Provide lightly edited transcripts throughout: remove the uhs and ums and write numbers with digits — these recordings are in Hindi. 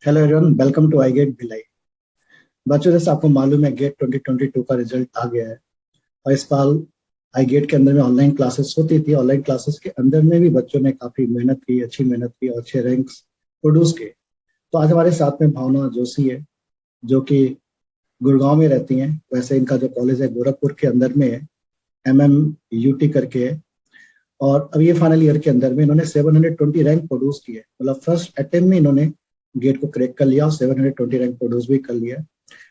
Hello everyone, welcome to I gate Bhilai. बच्चों, जैसे आपको मालूम है गेट 2022 का रिजल्ट आ गया है। और इस साल आई गेट के अंदर में ऑनलाइन क्लासेस होती थी। ऑनलाइन क्लासेस के अंदर में भी बच्चों ने काफी मेहनत की, अच्छी मेहनत की और अच्छे रैंक्स प्रोड्यूस किए। तो आज हमारे साथ में भावना जोशी है, जो कि गुड़गांव में रहती हैं। वैसे इनका जो कॉलेज है गोरखपुर के अंदर में है, MMUT करके है। और अब ये फाइनल ईयर के अंदर में इन्होंने 720 रैंक प्रोड्यूस किए। मतलब फर्स्ट अटेम्प्ट में इन्होंने गेट को क्रैक कर लिया और 720 रैंक प्रोड्यूस भी कर लिया।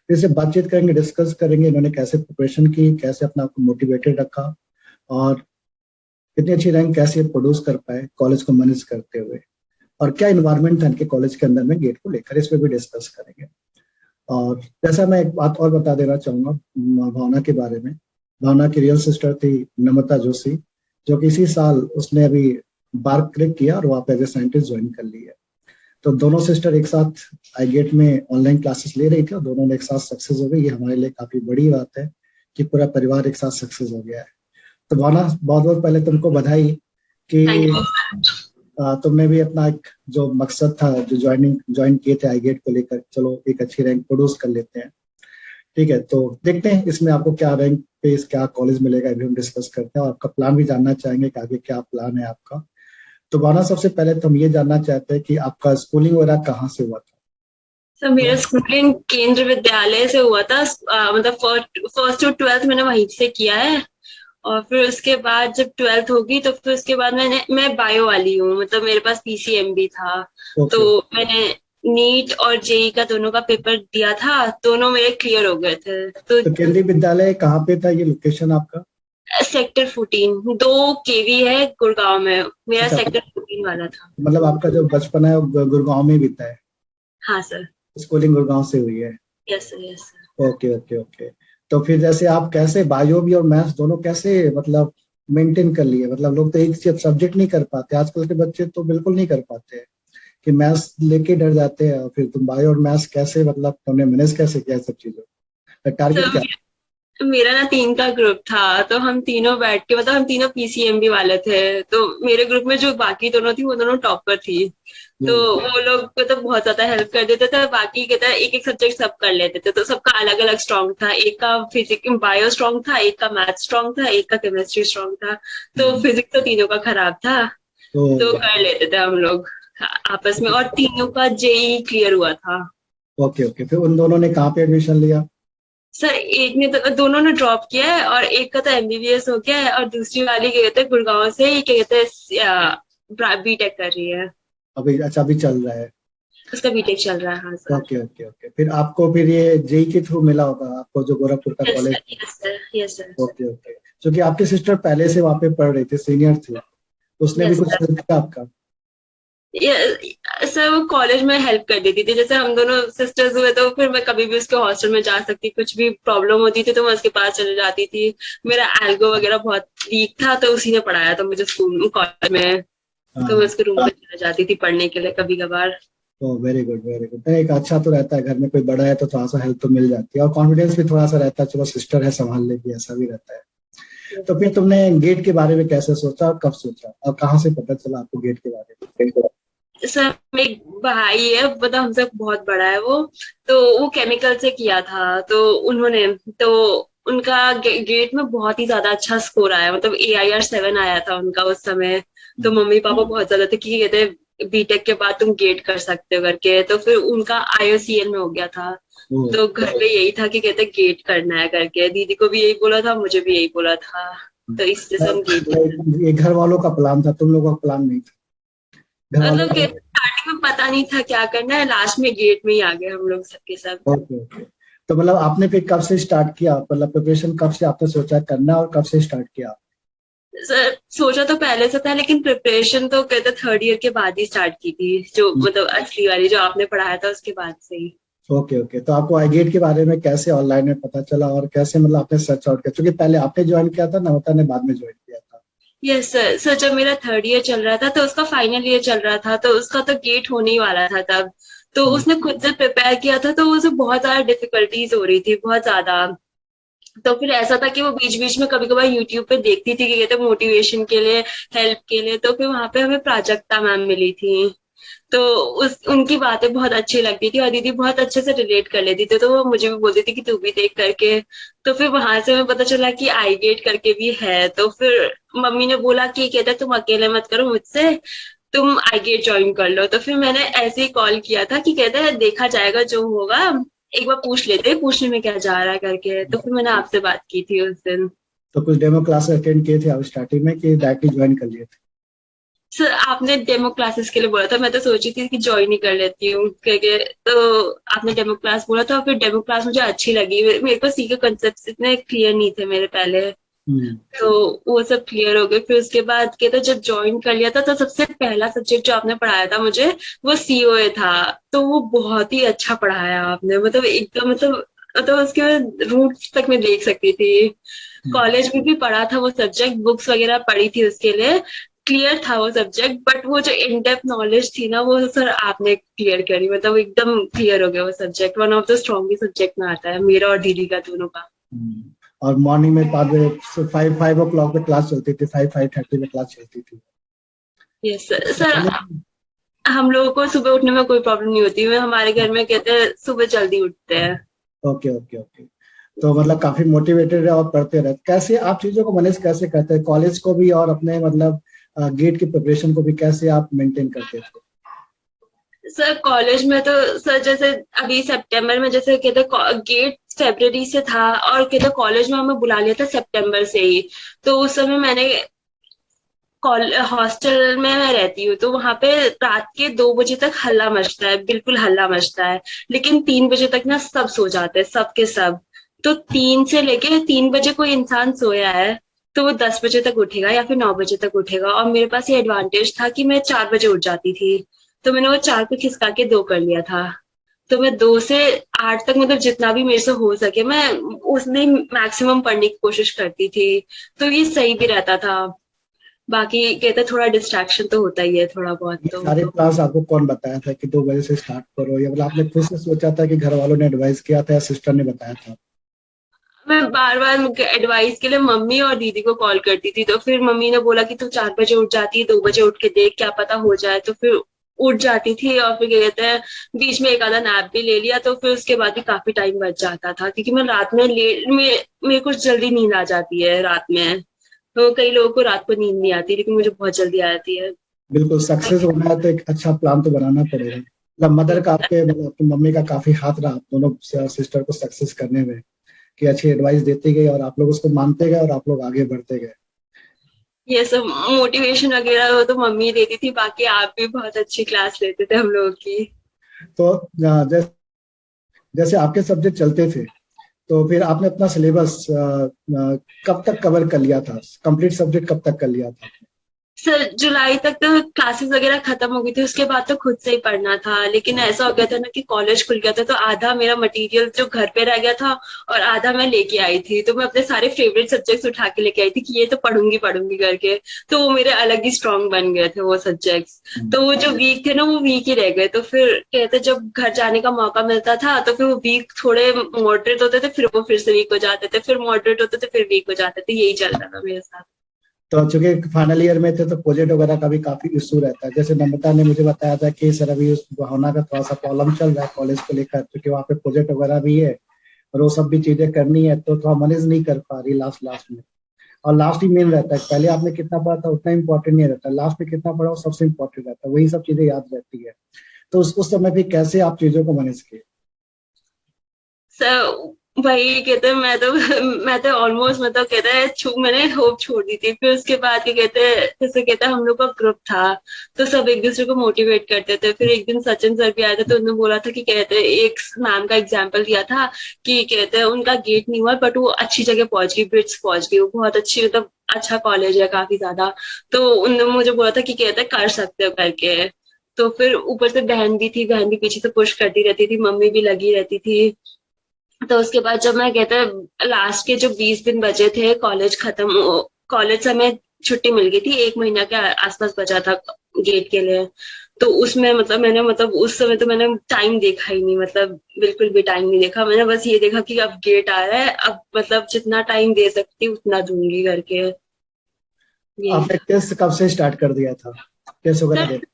फिर से बातचीत करेंगे, डिस्कस करेंगे इन्होंने कैसे प्रिपरेशन की, कैसे अपने आप को मोटिवेटेड रखा और इतनी अच्छी रैंक कैसे प्रोड्यूस कर पाए कॉलेज को मैनेज करते हुए, और क्या इन्वायरमेंट था इनके कॉलेज के अंदर में गेट को लेकर, इस पर भी डिस्कस करेंगे। और जैसा मैं एक बात और बता देना चाहूंगा भावना के बारे में। भावना की रियल सिस्टर थी नम्रता जोशी, जो कि इसी साल उसने अभी बार क्रैक किया और वहाँ पे एज ए साइंटिस्ट ज्वाइन कर ली है। तो दोनों सिस्टर एक साथ आई गेट में ऑनलाइन क्लासेस ले रही थी और दोनों ने एक साथ सक्सेस हो गई। ये हमारे लिए काफी बड़ी बात है कि पूरा परिवार एक साथ सक्सेस हो गया है। तो भावना, बहुत बहुत पहले तुमको बधाई कि थैंक यू। तुमने भी अपना एक जो मकसद था, जो ज्वाइन किए थे आई गेट को लेकर, चलो एक अच्छी रैंक प्रोड्यूस कर लेते हैं। ठीक है, तो देखते हैं इसमें आपको क्या रैंक पे क्या कॉलेज मिलेगा, अभी हम डिस्कस करते हैं और आपका प्लान भी जानना चाहेंगे कि आगे क्या प्लान है आपका। तो भावना, सबसे पहले तो हम ये जानना चाहते हैं कि आपका स्कूलिंग वगैरह कहाँ से हुआ था। सर मेरा स्कूलिंग केंद्र विद्यालय से हुआ था। मतलब फर्स्ट टू ट्वेल्थ मैंने वहीं से किया है। और फिर उसके बाद जब ट्वेल्थ होगी तो फिर उसके बाद मैं बायो वाली हूँ, मतलब मेरे पास PCM भी था। तो ओके। मैंने नीट और जेई का दोनों का पेपर दिया था, दोनों मेरे क्लियर हो गए थे। तो तो केंद्रीय विद्यालय कहाँ पे था, ये लोकेशन आपका। सेक्टर 14, 2 KV है गुड़गांव में। मेरा अच्छा, सेक्टर 14 वाला था। मतलब आपका जो बचपन है वो गुड़गांव में बीता है। हाँ सर। स्कूलिंग गुड़गांव से हुई है। Yes sir, yes sir. Okay okay okay. तो फिर जैसे आप कैसे बायो भी और मैथ्स दोनों कैसे मतलब मेंटेन कर लिए। मतलब लोग तो एक सब्जेक्ट नहीं कर पाते, आजकल के बच्चे तो बिल्कुल नहीं कर पाते हैं कि मैथ्स लेके डर जाते हैं। और फिर तुम बायो और मैथ्स कैसे, मतलब तुमने मैनेज कैसे किया सब चीजों, टारगेट क्या। सर मेरा ना 3 का ग्रुप था, तो हम तीनों बैठ के, मतलब हम तीनों PCMB वाले थे। तो मेरे ग्रुप में जो बाकी दोनों थी वो दोनों टॉपर थी। तो हम्म। वो लोग को तो बहुत ज्यादा हेल्प कर देते थे। बाकी कहता है एक एक सब्जेक्ट सब कर लेते थे, तो सबका अलग अलग स्ट्रॉन्ग था। एक का फिजिक्स बायो स्ट्रॉन्ग था, एक का मैथ स्ट्रॉन्ग था, एक का केमिस्ट्री स्ट्रॉन्ग था। तो हम्म। फिजिक्स तो तीनों का खराब था। तो तो कर लेते थे हम लोग आपस में, और तीनों का जेई क्लियर हुआ था। ओके ओके, फिर उन दोनों ने कहाँ पे एडमिशन लिया। सर एक ने तो, दोनों ने ड्रॉप किया है, और एक का तो MBBS हो गया है, और दूसरी वाली क्या कहते हैं गुड़गांव से ही क्या कहते हैं बीटेक कर रही है। अभी अच्छा, अभी चल रहा है। उसका बीटेक चल रहा है, हाँ सर। ओके ओके ओके, फिर आपको फिर ये जेई के थ्रू मिला होगा आपको, जो गोरखपुर का yes college. Sir, yes sir, yes sir. Okay okay. क्योंकि आपकी सिस्टर पहले से वहाँ पे पढ़ रही थी, सीनियर थी, तो उसने भी यस कुछ सर। हेल्प किया आपका। सर वो कॉलेज में हेल्प कर देती थी, जैसे हम दोनों सिस्टर्स हुए तो फिर मैं कभी भी उसके हॉस्टल में जा सकती, कुछ भी प्रॉब्लम होती थी तो मैं उसके पास चले जाती थी। मेरा एल्गो वगैरह बहुत वीक था, तो उसी ने पढ़ाया था मुझे स्कूल कॉलेज में। तो मैं हाँ। उसके रूम में चले जाती थी पढ़ने के लिए कभी कभार। तो वेरी गुड वेरी गुड। एक अच्छा तो रहता है, घर में कोई बड़ा है तो थोड़ा सा हेल्प तो मिल जाती है और कॉन्फिडेंस भी थोड़ा सा रहता है, चलो सिस्टर है संभाल लेगी, ऐसा भी रहता है। तो फिर तुमने गेट के बारे में कैसे सोचा और कब सोचा और कहाँ से पता चला आपको गेट के बारे में। सर मेरे एक भाई है, मतलब हमसे बहुत बड़ा है वो। तो वो केमिकल से किया था, तो उन्होंने, तो उनका गेट में बहुत ही ज्यादा अच्छा स्कोर आया, मतलब AIR 7 आया था उनका उस समय। तो मम्मी पापा बहुत ज्यादा थे कि कहते बीटेक के बाद तुम गेट कर सकते हो करके, तो फिर उनका IOCL में हो गया था। वो तो घर पे यही था कि कहते गेट करना है करके, दीदी को भी यही बोला था, मुझे भी यही बोला था। तो इस वजह से हम गेट, ये घर वालों का प्लान था, तुम लोगों का प्लान नहीं था। घर वालों मतलब का। स्टार्टिंग में पता नहीं था क्या करना है, लास्ट में गेट में ही आ गए हम लोग सबके सब। Okay okay. तो मतलब आपने फिर कब से स्टार्ट किया, मतलब प्रिपरेशन कब से आपने सोचा करना और कब से स्टार्ट किया। सर सोचा तो पहले से था, लेकिन प्रिपरेशन तो कहते थर्ड ईयर के बाद ही स्टार्ट की थी, जो मतलब असली वाली जो आपने पढ़ाया था उसके बाद से ही। Okay okay. तो आपको आई गेट के बारे में कैसे ऑनलाइन में पता चला और कैसे मतलब आपने सर्च आउट किया, क्योंकि पहले आपने ज्वाइन किया था, नवता ने बाद में ज्वाइन किया था। Yes sir. सर जब मेरा थर्ड ईयर चल रहा था तो उसका फाइनल ईयर चल रहा था, तो उसका तो गेट होने ही वाला था तब। तो हम्म। उसने खुद से प्रिपेयर किया था, तो उसे बहुत ज्यादा डिफिकल्टीज हो रही थी, बहुत ज्यादा। तो फिर ऐसा था कि वो बीच बीच में कभी कभार यूट्यूब पे देखती थी कि कहते मोटिवेशन के लिए, हेल्प के लिए। तो फिर वहां पे हमें प्राजक्ता मैम मिली थी। तो उस उनकी बातें बहुत अच्छी लगती थी और दीदी बहुत अच्छे से रिलेट कर लेती थी, तो वो मुझे भी बोलती थी कि तू भी देख करके। तो फिर वहां से हमें पता चला कि आई गेट करके भी है, तो फिर मम्मी ने बोला कि कहता तुम अकेले मत करो मुझसे, तुम आई गेट ज्वाइन कर लो। तो फिर मैंने ऐसे ही कॉल किया था कि कहता है देखा जाएगा जो होगा, एक बार पूछ लेते हैं, पूछने में क्या जा रहा है करके। तो फिर मैंने आपसे बात की थी उस दिन। तो कुछ डेमो क्लास अटेंड किए थे आप स्टार्टिंग में कि डायरेक्टली ज्वाइन कर लिए थे? सर आपने डेमो क्लासेस के लिए बोला था, मैं तो सोची थी कि ज्वाइन ही कर लेती हूँ क्योंकि, तो आपने डेमो क्लास बोला था और फिर डेमो क्लास मुझे अच्छी लगी। मेरे को सी के कंसेप्ट इतने क्लियर नहीं थे मेरे पहले, हम्म। तो वो सब क्लियर हो गए। फिर उसके बाद क्या था, जब ज्वाइन कर लिया था तो सबसे पहला सब्जेक्ट जो आपने पढ़ाया था मुझे वो सीओए था। तो वो बहुत ही अच्छा पढ़ाया आपने, मतलब एकदम मतलब उसके रूट्स तक मैं देख सकती थी। हम्म। कॉलेज में भी पढ़ा था वो सब्जेक्ट, बुक्स वगैरह पढ़ी थी उसके लिए, क्लियर था वो सब्जेक्ट, बट वो जो इन डेप्थ नॉलेज थी ना वो सर आपने क्लियर करी, मतलब एकदम क्लियर हो गया वो subject. One of the strongest subject में आता है मेरा और दीदी का, दोनों का। हम्म। और मॉर्निंग में 5 बजे, 5 5 o'clock पे क्लास चलती थी, 5 5:30 में क्लास चलती थी। Yes sir. उससे सर पहले। हम लोगों को सुबह उठने में कोई प्रॉब्लम नहीं होती, मैं हमारे घर में कहते हैं सुबह जल्दी उठते हैं। Okay okay okay. तो मतलब काफी मोटिवेटेड है और पढ़ते रहते, कैसे आप चीजों को मैनेज कैसे करते हैं, कॉलेज को भी और अपने मतलब गेट की प्रिपरेशन को भी कैसे आप मेंटेन करते थे? सर कॉलेज में तो सर जैसे अभी सितंबर में जैसे कहते गेट फरवरी से था, और कहते कॉलेज में हमें बुला लिया था सितंबर से ही। तो उस समय मैंने हॉस्टल में मैं रहती हूँ, तो वहां पे रात के 2 बजे तक हल्ला मचता है, बिल्कुल हल्ला मचता है। लेकिन 3 बजे तक ना सब सो जाते हैं, सब के सब। तो 3 से लेके 3 बजे कोई इंसान सोया है तो वो 10 बजे तक उठेगा या फिर 9 बजे तक उठेगा। और मेरे पास ये एडवांटेज था कि मैं 4 बजे उठ जाती थी, तो मैंने वो 4 को खिसका के 2 कर लिया था। तो मैं 2 से 8 तक मतलब जितना भी मेरे से हो सके मैं उस दिन मैक्सिमम पढ़ने की कोशिश करती थी। तो ये सही भी रहता था। बाकी कहते थोड़ा डिस्ट्रैक्शन तो होता ही है थोड़ा बहुत ये तो। सारे क्लास आपको कौन बताया था कि 2 बजे से स्टार्ट करो, या मतलब आपने खुद से सोचा था कि घर वालों ने एडवाइस किया था या सिस्टर ने बताया था? मैं बार बार एडवाइस के लिए मम्मी और दीदी को कॉल करती थी, तो फिर मम्मी ने बोला कि तू 4 बजे उठ जाती है, 2 बजे उठ के देख क्या पता हो जाए। तो फिर उठ जाती थी और फिर क्या कहते हैं बीच में एक आधा नैप भी ले लिया, तो फिर उसके बाद भी काफी टाइम बच जाता था, क्योंकि मैं रात में मेरे को जल्दी नींद आ जाती है रात में। तो कई लोगों को रात को नींद नहीं आती, लेकिन मुझे बहुत जल्दी आ जाती है। बिल्कुल, सक्सेस होना है तो एक अच्छा प्लान तो बनाना पड़ेगा। मतलब मदर का आपके मतलब अपनी मम्मी का काफी हाथ रहा आप दोनों सिस्टर को सक्सेस करने में, कि अच्छी एडवाइस देती गई और आप लोग उसको मानते गए और आप लोग आगे बढ़ते गए। ये सब मोटिवेशन वगैरह वो तो मम्मी देती थी, बाकी आप भी बहुत अच्छी क्लास लेते थे हम लोगों की। तो जैसे जैसे आपके सब्जेक्ट चलते थे, तो फिर आपने अपना सिलेबस कब तक कवर कर लिया था, कंप्लीट सब्जेक्ट कब तक कर लिया था? सर जुलाई तक तो क्लासेस वगैरह खत्म हो गई थी, उसके बाद तो खुद से ही पढ़ना था। लेकिन ऐसा हो गया था ना कि कॉलेज खुल गया था, तो आधा मेरा मटेरियल जो घर पे रह गया था और आधा मैं लेके आई थी। तो मैं अपने सारे फेवरेट सब्जेक्ट्स उठा के लेके आई थी कि ये तो पढ़ूंगी पढ़ूंगी करके। तो वो मेरे अलग ही स्ट्रांग बन गए थे वो सब्जेक्ट्स। तो वो जो वीक थे ना वो वीक ही रह गए। तो फिर कहते जब घर जाने का मौका मिलता था तो फिर वो वीक थोड़े मॉडरेट होते थे, फिर वो फिर से वीक हो जाते थे, फिर मॉडरेट होते थे, फिर वीक हो जाते थे। यही चलता था मेरे साथ। तो चूंकि फाइनल ईयर में थे तो प्रोजेक्ट वगैरह का भी काफी इशू रहता है, जैसे नम्रता ने मुझे बताया था कि सर अभी उस भावना का थोड़ा सा प्रॉब्लम चल रहा है कॉलेज को लेकर, क्योंकि वहाँ पे प्रोजेक्ट वगैरह भी है और वो सब भी चीजें करनी है, तो थोड़ा मैनेज नहीं कर पा रही लास्ट लास्ट में। और लास्ट ही मेन रहता है, पहले आपने कितना पढ़ा था उतना इंपॉर्टेंट नहीं रहता, लास्ट में कितना पढ़ा वो सबसे इंपॉर्टेंट रहता है, वही सब चीजें याद रहती है। तो उस समय भी कैसे आप चीजों को मैनेज किए? सर वही कहते हैं, मैं तो ऑलमोस्ट मतलब कहते हैं मैंने होप छोड़ दी थी। फिर उसके बाद क्या कहते हैं, जैसे कहते हैं हम लोग का ग्रुप था, तो सब एक दूसरे को मोटिवेट करते थे। फिर एक दिन सचिन सर भी आए थे, तो उन्होंने बोला था कि कहते हैं एक मैम का एग्जाम्पल दिया था कि कहते हैं उनका गेट नहीं हुआ बट वो अच्छी जगह पहुंच गई, ब्रिट्स पहुंच गई, वो बहुत अच्छी मतलब अच्छा कॉलेज है काफी ज्यादा। तो उन्होंने मुझे बोला था कि कहते हैं कर सकते हो करके। तो फिर ऊपर से बहन भी थी, बहन भी पीछे से पुश करती रहती थी, मम्मी भी लगी रहती थी। तो उसके बाद जब मैं कहते हैं लास्ट के जो 20 दिन बचे थे कॉलेज खत्म, कॉलेज से हमें छुट्टी मिल गई थी, 1 महीना के आसपास बचा था गेट के लिए। तो उसमें मतलब मैंने मतलब उस समय तो मैंने टाइम देखा ही नहीं, मतलब बिल्कुल भी टाइम नहीं देखा। मैंने बस ये देखा कि अब गेट आ रहा है, अब मतलब जितना टाइम दे सकती हूँ उतना दूंगी करके। यही आपने टेस्ट कब से स्टार्ट कर दिया था, टेस्ट वगैरह सर देना?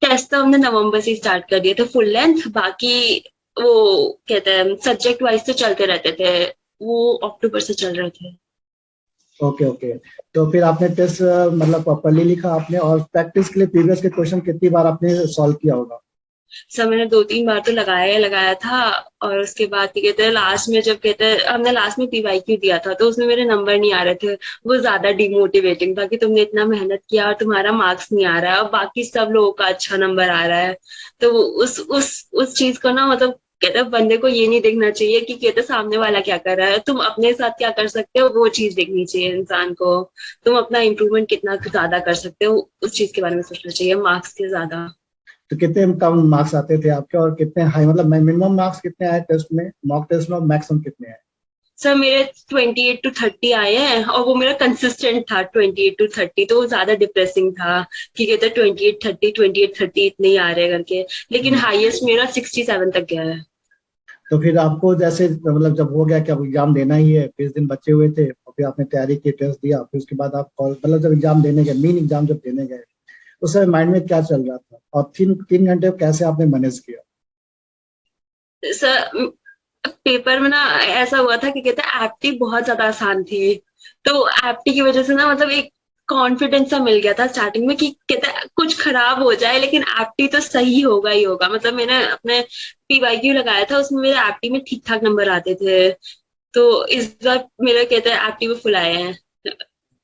टेस्ट तो हमने नवंबर से स्टार्ट कर दिए थे फुल लेंथ, बाकी वो कहते हैं सब्जेक्ट वाइज तो चलते रहते थे, वो अक्टूबर से चल रहे थे। Okay okay. तो फिर आपने टेस्ट मतलब प्रॉपरली लिखा आपने, और प्रैक्टिस के लिए प्रीवियस के क्वेश्चन कितनी बार आपने सॉल्व किया होगा? सर मैंने 2-3 बार तो लगाया था, और उसके बाद कहते हैं लास्ट में, जब कहते हैं हमने लास्ट में पीवाईक्यू दिया था तो उसमें मेरे नंबर नहीं आ रहे थे, वो ज्यादा डिमोटिवेटिंग था कि तुमने इतना मेहनत किया और तुम्हारा मार्क्स नहीं आ रहा है और बाकी सब लोगों का अच्छा नंबर आ रहा है। तो उस चीज को ना, मतलब कहते हैं बंदे को ये नहीं देखना चाहिए कि कहते सामने वाला क्या कर रहा है, तुम अपने साथ क्या कर सकते हो वो चीज देखनी चाहिए इंसान को। तुम अपना इम्प्रूवमेंट कितना ज्यादा कर सकते हो उस चीज के बारे में सोचना चाहिए, मार्क्स के ज्यादा। तो कितने कम मार्क्स आते थे आपके, और कितने हाई, मतलब मिनिमम मार्क्स कितने आए टेस्ट में, मॉक टेस्ट में, और मैक्सिमम कितने आए? सर मेरे 28 to 30 आए हैं, और वो मेरा कंसिस्टेंट था 28 to 30, तो वो ज्यादा डिप्रेसिंग था कि कहते 28-30 इतने ही आ रहे हैं करके, लेकिन हम्म। हाईएस्ट मेरा 67 तक गया है। तो फिर आपको जैसे मतलब जब हो गया कि अब एग्जाम देना ही है, 20 दिन बचे हुए थे, और फिर आपने तैयारी की, टेस्ट दिया, फिर उसके बाद आप मतलब जब एग्जाम देने गए, मेन एग्जाम जब देने गए, उस समय माइंड में क्या चल रहा था, और 3 3 घंटे को कैसे आपने मैनेज किया? सर पेपर में ना ऐसा हुआ था कि कहते एप्टी बहुत ज्यादा आसान थी, तो एप्टी की वजह से ना मतलब एक कॉन्फिडेंस सा मिल गया था स्टार्टिंग में कि कहते कुछ खराब हो जाए लेकिन एप्टी तो सही होगा ही होगा। मतलब मैंने अपने पीवाईक्यू लगाया था, उसमें मेरे एप्टी में ठीक ठाक नंबर आते थे, तो इस बार मेरा कहते हैं एप्टी में फुल आए हैं,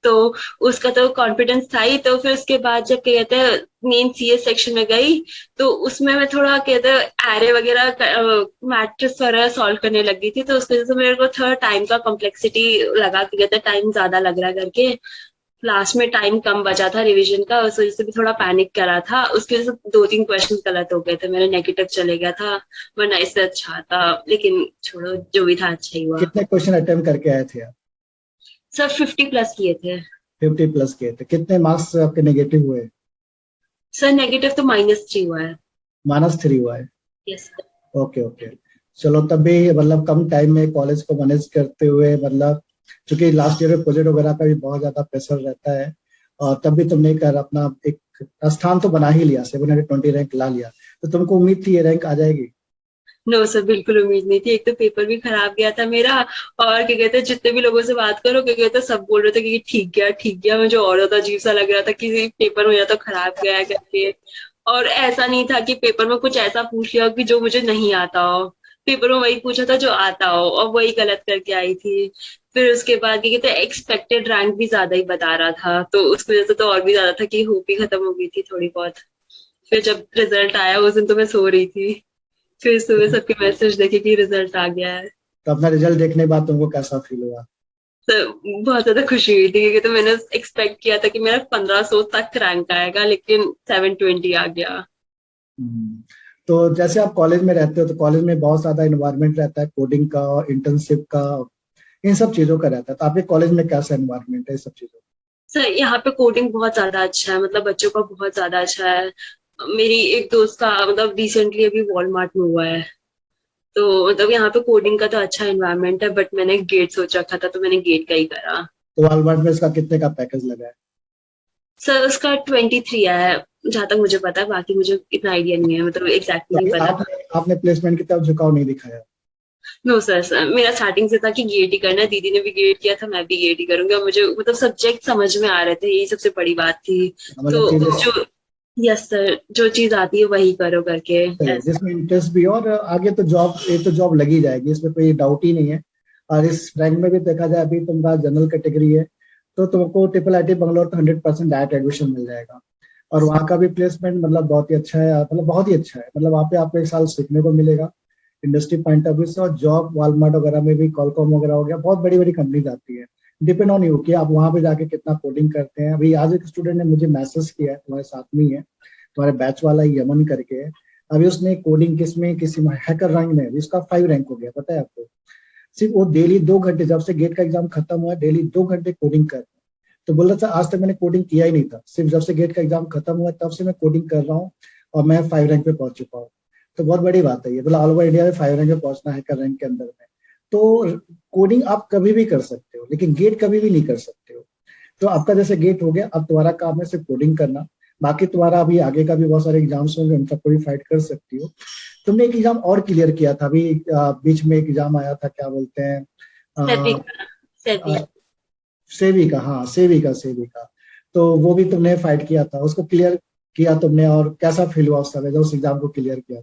तो उसका तो कॉन्फिडेंस था ही। तो फिर उसके बाद जब कहते हैं मेन सीएस सेक्शन में गई, तो उसमें मैं थोड़ा कहते हैं एरे वगैरह मैट्रिक्स वगैरह सॉल्व करने लगी थी, तो उसकी वजह से मेरे को थोड़ा टाइम का कॉम्प्लेक्सिटी लगा कि कहते हैं टाइम ज्यादा लग रहा है करके। लास्ट में टाइम कम बचा था रिवीजन का, उस वजह से भी थोड़ा पैनिक करा था, उसकी वजह से 2-3 क्वेश्चन गलत हो गए थे, मेरा नेगेटिव चले गया था, वरना इससे अच्छा था। लेकिन छोड़ो, जो भी था अच्छा ही हुआ। कितने क्वेश्चन अटेम्प्ट करके आए थे आप? सब 50+ किए थे। 50 प्लस किए थे, कितने मार्क्स आपके नेगेटिव हुए? सर नेगेटिव तो -3 हुआ है। -3 हुआ है। यस। Okay okay. चलो, तब भी मतलब कम टाइम में कॉलेज को मैनेज करते हुए, मतलब क्योंकि लास्ट ईयर में प्रोजेक्ट वगैरह का भी बहुत ज्यादा प्रेशर रहता है, और तब भी तुमने कर अपना एक स्थान तो बना ही लिया, 720 रैंक ला लिया, तो तुमको उम्मीद थी ये रैंक आ जाएगी? नो सर, बिल्कुल उम्मीद नहीं थी। एक तो पेपर भी खराब गया था मेरा, और क्या कहते हैं जितने भी लोगों से बात करो क्या कहते हैं सब बोल रहे थे कि ठीक गया ठीक गया, मुझे और ज्यादा अजीब सा लग रहा था कि पेपर मेरा तो खराब गया है करके। और ऐसा नहीं था कि पेपर में कुछ ऐसा पूछ लिया हो कि जो मुझे नहीं आता हो, पेपर में वही पूछा था जो आता हो, और वही गलत करके आई थी। फिर उसके बाद क्या कहते हैं एक्सपेक्टेड रैंक भी ज्यादा ही बता रहा था, तो उसकी वजह से तो और भी ज्यादा था कि होप ही खत्म हो गई थी थोड़ी बहुत। फिर जब रिजल्ट आया उस दिन तो मैं सो रही थी, फिर सुबह सबके मैसेज देखे कि रिजल्ट आ गया है। तो अपना रिजल्ट देखने के बाद तुमको कैसा फील हुआ? तो बहुत ज्यादा खुशी हुई थी क्योंकि तो मैंने एक्सपेक्ट किया था कि मेरा 1500 तक रैंक आएगा, लेकिन 720 आ गया। हम्म। तो जैसे आप कॉलेज में रहते हो, तो कॉलेज में बहुत ज्यादा इन्वायरमेंट रहता है, कोडिंग का और इंटर्नशिप का, इन सब चीजों का रहता है, तो आपके कॉलेज में कैसा इन्वायरमेंट है इस सब चीजों सर यहाँ पे कोडिंग बहुत ज्यादा अच्छा है, मतलब बच्चों का बहुत ज्यादा अच्छा है। मेरी एक दोस्त का मतलब रिसेंटली अभी वॉलमार्ट में हुआ है, तो मतलब यहाँ पे कोडिंग का तो अच्छा एनवायरनमेंट है, बट मैंने गेट सोच रखा था तो मैंने गेट का ही करा। तो वॉलमार्ट में इसका कितने का पैकेज लगा है? सर उसका 23 है जहां तक मुझे पता है, बाकी मुझे इतना आइडिया नहीं है, मतलब एग्जैक्टली तो नहीं अभी पता। आपने प्लेसमेंट की तरफ झुकाव नहीं दिखाया? नो सर, मेरा स्टार्टिंग से था कि गेट ही करना है, दीदी ने भी गेट किया था, मैं भी गेट ही करूंगी, और मुझे मतलब सब्जेक्ट समझ में आ रहे थे, यही सबसे बड़ी बात थी। मतलब तो चीजें जो यस सर, जो चीज आती है वही करो करके सही है, ऐसा। जिसमें इंटरेस्ट भी हो, और आगे तो जॉब, ये तो जॉब लगी जाएगी, इसमें कोई डाउट ही नहीं है। और इस रैंक में भी देखा जाए, अभी तुम्हारा जनरल कैटेगरी है, तो तुमको ट्रिपल आईटी बंगलोर तो 100% डायरेक्ट एडमिशन मिल जाएगा। और वहाँ का भी प्लेसमेंट मतलब बहुत ही अच्छा है, मतलब बहुत ही अच्छा है, मतलब वहाँ पे आपको 1 साल सीखने को मिलेगा इंडस्ट्री पॉइंट ऑफ व्यू से, और जॉब वालमार्ट वगैरह में भी, कॉलकॉम वगैरह हो गया, बहुत बड़ी बड़ी कंपनीज आती है। डिपेंड ऑन यू कि आप वहाँ पे जाके कितना कोडिंग करते हैं। अभी आज एक स्टूडेंट ने मुझे मैसेज किया है, तुम्हारे साथ में ही है, तुम्हारे बैच वाला ही, यमन करके है। अभी उसने कोडिंग किसमें, किसी में हैकर रैंक में, अभी उसका 5 रैंक हो गया, पता है आपको? सिर्फ वो डेली 2 घंटे, जब से गेट का एग्जाम खत्म हुआ, डेली 2 घंटे कोडिंग कर रहा है। तो बोल रहा था आज तक मैंने कोडिंग किया ही नहीं था, सिर्फ जब से गेट का एग्जाम खत्म हुआ तब से मैं कोडिंग कर रहा हूँ, और मैं 5 रैंक पे पहुंच चुका हूँ। तो बहुत बड़ी बात है ये, बोला ऑल ओवर इंडिया में 5 रैंक पे पहुंचना है, कर रैंक के अंदर में। तो कोडिंग आप कभी भी कर सकते हो, लेकिन गेट कभी भी नहीं कर सकते हो। तो आपका जैसे गेट हो गया, अब तुम्हारा काम है सिर्फ कोडिंग करना। बाकी तुम्हारा अभी आगे का भी बहुत सारे एग्जाम्स होंगे, उन सबको भी फाइट कर सकती हो। तुमने एक एग्जाम और क्लियर किया था अभी, बीच में एक एग्जाम आया था, क्या बोलते हैं, सेबी अ, का। सेबी। अ, सेवी का, हाँ सेवी का। तो वो भी तुमने फाइट किया था, उसको क्लियर किया तुमने, और कैसा फील हुआ उस समय जब उस एग्जाम को क्लियर किया?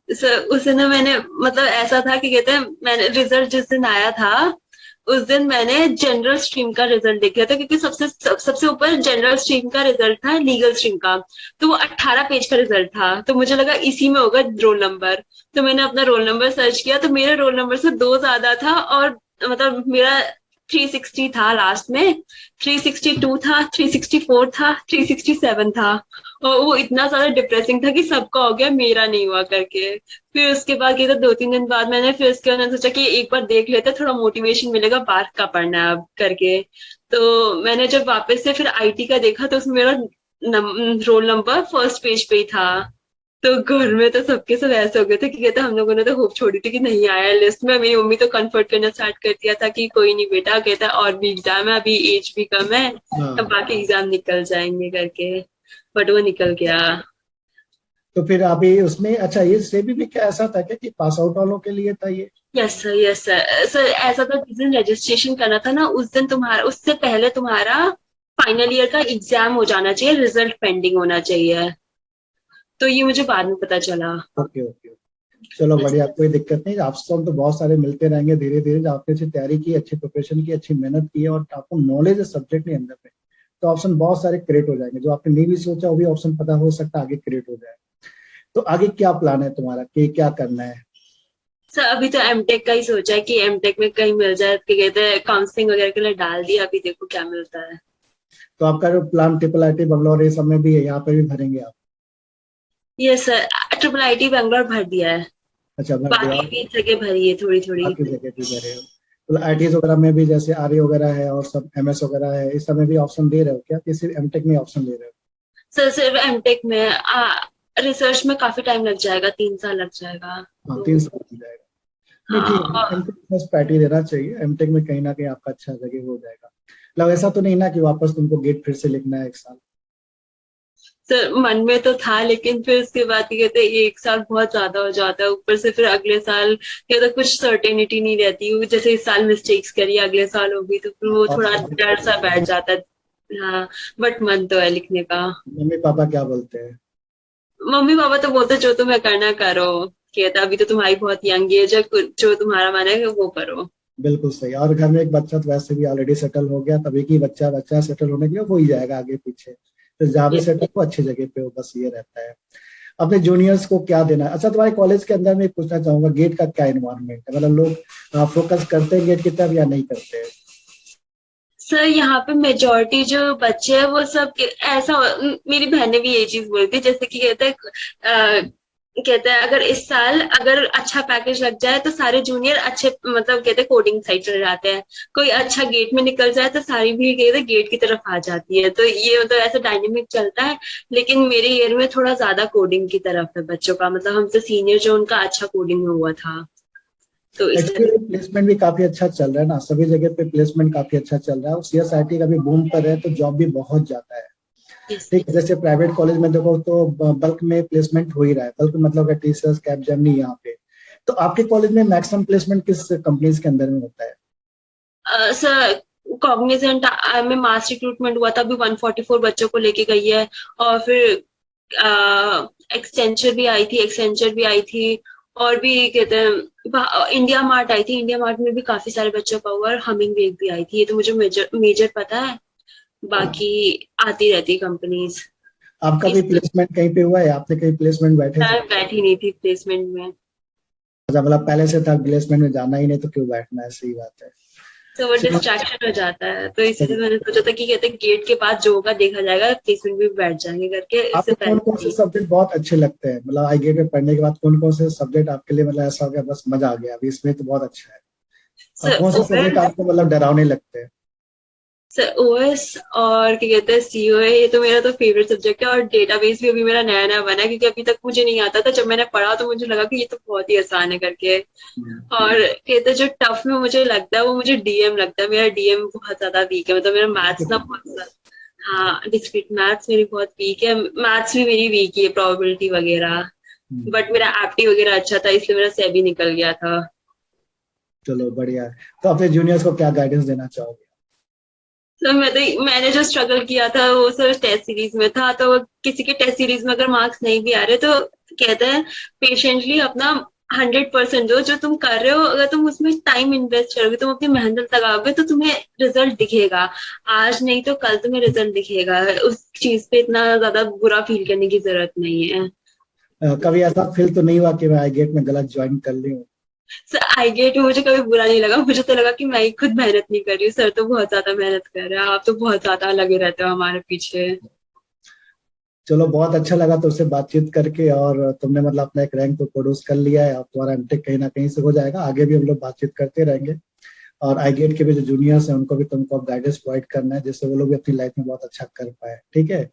सर उस दिन मैंने मतलब ऐसा था कि कहते हैं मैंने रिजल्ट जिस दिन आया था उस दिन मैंने जनरल स्ट्रीम का रिजल्ट देखा था, क्योंकि सबसे ऊपर जनरल स्ट्रीम का रिजल्ट था लीगल स्ट्रीम का। तो वो 18 पेज का रिजल्ट था, तो मुझे लगा इसी में होगा रोल नंबर। तो मैंने अपना रोल नंबर सर्च किया, तो मेरे रोल नंबर से 2 ज्यादा था, और मतलब मेरा 360 था लास्ट में, 362 था, 364 था, 367 था। और वो इतना ज्यादा डिप्रेसिंग था कि सबका हो गया, मेरा नहीं हुआ करके। फिर उसके बाद क्या था, 2-3 दिन बाद मैंने फिर उसके बाद मैंने सोचा कि एक बार देख लेते, थोड़ा मोटिवेशन मिलेगा बाहर का पढ़ना है अब करके। तो मैंने जब वापस से फिर आईटी का देखा तो उसमें मेरा रोल नंबर फर्स्ट पेज पे ही था। तो घर में तो सबके सब ऐसे हो गए थे कि कहते हम लोगों ने तो होप छोड़ी थी कि नहीं आया लिस्ट में। मेरी मम्मी तो कंफर्ट करना स्टार्ट कर दिया था कि कोई नहीं बेटा, कहता और भी एग्जाम है, अभी एज भी कम है, अब हाँ, बाकी एग्जाम निकल जाएंगे करके। बट वो निकल गया। तो फिर अभी उसमें, अच्छा ये सेबी में क्या ऐसा था क्या कि पास आउट वालों के लिए था ये? Yes sir, yes sir. Sir ऐसा था, जिस दिन रजिस्ट्रेशन करना था ना उस दिन तुम्हारा, उससे पहले तुम्हारा फाइनल ईयर का एग्जाम हो जाना चाहिए, रिजल्ट पेंडिंग होना चाहिए। तो ये मुझे बाद में पता चला। Okay okay. चलो यस। बढ़िया, कोई दिक्कत नहीं, आपसे तो बहुत सारे मिलते रहेंगे धीरे धीरे। जब आपने अच्छी तैयारी की, अच्छी प्रिपरेशन की, अच्छी मेहनत की है, और आपको नॉलेज है सब्जेक्ट के अंदर में, तो ऑप्शन बहुत सारे क्रिएट हो जाएंगे। जो आपने नहीं भी सोचा वो भी ऑप्शन पता हो सकता है आगे क्रिएट हो जाए। तो आगे क्या प्लान है तुम्हारा कि क्या करना है? सर अभी तो एमटेक का ही सोचा है कि एमटेक में कहीं मिल जाए, कि कहते हैं काउंसलिंग वगैरह के लिए डाल दिया, अभी देखो क्या मिलता है। तो आपका जो प्लान ट्रिपल आईटी बंगलौर ये सब में भी है, यहाँ पे भी भरेंगे आप? ये सर ट्रिपल आईटी बैंगलोर भर दिया है। अच्छा, भर दिया, बाकी और भी जगह भरी है थोड़ी थोड़ी। बाकी जगह भी भरे हो? तो आई वगैरह में भी जैसे आर वगैरह है और सब MS वगैरह है, इस सब में भी ऑप्शन दे रहे हो क्या, कि सिर्फ एमटेक में ऑप्शन दे रहे हो? सर सिर्फ एमटेक में रिसर्च में काफी टाइम लग जाएगा, 3 साल लग जाएगा हाँ, तो। 3 साल हो जाएगा। नहीं हाँ ठीक है, एमटेक में पैटी देना चाहिए, एमटेक में कहीं ना कहीं आपका अच्छा जगह हो जाएगा। मतलब ऐसा तो नहीं ना कि वापस तुमको गेट फिर से लिखना है 1 साल? सर मन में तो था, लेकिन फिर उसके बाद ये कहते हैं 1 साल बहुत ज्यादा हो जाता है, ऊपर से फिर अगले साल कहते कुछ सर्टेनिटी नहीं रहती। वो जैसे इस साल मिस्टेक्स करी, अगले साल होगी, तो फिर वो और थोड़ा डर सा बैठ जाता है। हाँ। बट मन तो है लिखने का। मम्मी पापा क्या बोलते हैं? मम्मी पापा तो बोलते जो तुम्हें करना करो, कहता अभी तो तुम्हारी बहुत यंग एज है, जो तुम्हारा मन है वो करो। बिल्कुल सही। और घर में एक बच्चा तो वैसे भी ऑलरेडी सेटल हो गया, तभी की बच्चा बच्चा सेटल होने के लिए हो ही जाएगा आगे पीछे। तो जहाँ भी ये सेटल हो अच्छी जगह पे हो, बस ये रहता है। अपने जूनियर्स को क्या देना है? अच्छा, तुम्हारे कॉलेज के अंदर में पूछना चाहूंगा, गेट का क्या इन्वायरमेंट है? मतलब लोग फोकस करते हैं गेट की तरफ या नहीं करते हैं? सर यहाँ पे मेजोरिटी जो बच्चे हैं वो सब ऐसा, मेरी बहन ने भी यही चीज बोली थी, जैसे कि कहते हैं अगर इस साल अगर अच्छा पैकेज लग जाए तो सारे जूनियर अच्छे मतलब कहते हैं कोडिंग साइड चले जाते हैं। कोई अच्छा गेट में निकल जाए तो सारी भी कहते हैं गेट की तरफ आ जाती है। तो ये मतलब ऐसा डायनेमिक चलता है। लेकिन मेरे ईयर में थोड़ा ज्यादा कोडिंग की तरफ है बच्चों का, मतलब हमसे सीनियर जो उनका अच्छा कोडिंग में हुआ था, तो इस एक्चुअली प्लेसमेंट भी काफी अच्छा चल रहा है ना, सभी जगह पे प्लेसमेंट काफी अच्छा चल रहा है, और CSIT का भी बूम पर है, तो जॉब भी बहुत जाता है। तरीके। ठीक है, जैसे प्राइवेट कॉलेज में देखो तो बल्क में प्लेसमेंट हो ही रहा है, बल्क मतलब टीचर्स कैपजेमिनी यहाँ पे। तो आपके कॉलेज में मैक्सिमम प्लेसमेंट किस कंपनीज के अंदर में होता है? सर कॉग्निजेंट में मास रिक्रूटमेंट हुआ था, अभी 144 बच्चों को लेके गई है। और फिर एक्सटेंचर भी आई थी, एक्सटेंचर भी आई थी। और भी कहते हैं इंडिया मार्ट आई थी, इंडिया मार्ट में भी काफी सारे बच्चों का हुआ, और हमिंग वेव भी आई थी। ये तो मुझे मेजर मेजर पता है, बाकी आती रहती कंपनीज। आपका भी इस प्लेसमेंट कहीं पे हुआ है? आपने कहीं प्लेसमेंट बैठे थे? मैं बैठी नहीं थी प्लेसमेंट में। अच्छा, मतलब पहले से था प्लेसमेंट में जाना ही नहीं, तो क्यों बैठना है, सही बात है। तो वो चलो, डिस्ट्रैक्शन हो जाता है, तो सही। इसीलिए मैंने सोचा था कि कहते गेट के बाद जो होगा देखा जाएगा, प्लेसमेंट भी बैठ जाएंगे करके, इससे आपको कौन पहले कौन से नहीं। सब्जेक्ट बहुत अच्छे लगते हैं? मतलब आई गेट में पढ़ने के बाद कौन कौन से सब्जेक्ट आपके लिए मतलब ऐसा हो गया बस मजा आ गया, अभी इसमें तो बहुत अच्छा है? और सर कौन से सब्जेक्ट ओएस। आपको मतलब डरावने लगते हैं? सर ओएस और क्या कहते हैं सीओए, ये तो मेरा तो फेवरेट सब्जेक्ट है। और डेटाबेस भी अभी मेरा नया नया बना है, क्योंकि अभी तक मुझे नहीं आता था। जब मैंने पढ़ा तो मुझे लगा कि ये तो बहुत ही आसान है करके। हम्म। और कहते हैं जो टफ में मुझे लगता है वो मुझे डीएम लगता है, मेरा डीएम बहुत ज्यादा वीक है, मतलब मेरा मैथ्स ना बहुत हाँ, डिस्क्रीट मैथ्स मेरी बहुत वीक है, मैथ्स भी मेरी वीक ही है, प्रोबेबिलिटी वगैरह। बट मेरा एप्टी वगैरह अच्छा था, इसलिए मेरा सेबी निकल गया था। चलो बढ़िया है। तो अपने जूनियर्स को क्या गाइडेंस देना चाहोगे? तो मैंने जो स्ट्रगल किया था वो सिर्फ टेस्ट सीरीज में था, तो किसी के टेस्ट सीरीज में अगर मार्क्स नहीं भी आ रहे तो कहते हैं पेशेंटली अपना 100% दो जो तुम कर रहे हो। अगर तुम उसमें टाइम इन्वेस्ट करोगे, तुम अपनी मेहनत लगाओगे, तो तुम्हें रिजल्ट दिखेगा। आज नहीं तो कल तुम्हें रिजल्ट दिखेगा। उस चीज पे इतना ज्यादा बुरा फील करने की जरूरत नहीं है। कभी ऐसा फील तो नहीं हुआ कि मैं आई गेट में गलत ज्वाइन कर ली हूँ? सर आई गेट मुझे कभी बुरा नहीं लगा, मुझे तो लगा कि मैं ही खुद मेहनत नहीं कर रही हूँ, सर तो बहुत ज्यादा मेहनत कर रहे हैं, आप तो बहुत ज्यादा लगे रहते हो हमारे पीछे। चलो बहुत अच्छा लगा तुमसे बातचीत करके, और तुमने मतलब अपना एक रैंक तो प्रोड्यूस कर लिया है, अब तुम्हारा एमटेक कहीं ना कहीं से हो जाएगा। आगे भी हम लोग बातचीत करते रहेंगे। और आई गेट के भी जो जूनियर्स हैं उनको भी तुमको अब गाइडेंस प्रोवाइड करना है, जिससे वो लोग भी अपनी लाइफ में बहुत अच्छा कर पाए। ठीक है?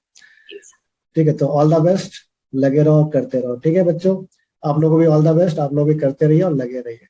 ठीक है, तो ऑल द बेस्ट। लगे रहो, करते रहो। ठीक है बच्चों, आप लोगों को भी ऑल द बेस्ट। आप लोग भी करते रहिए और लगे रहिए।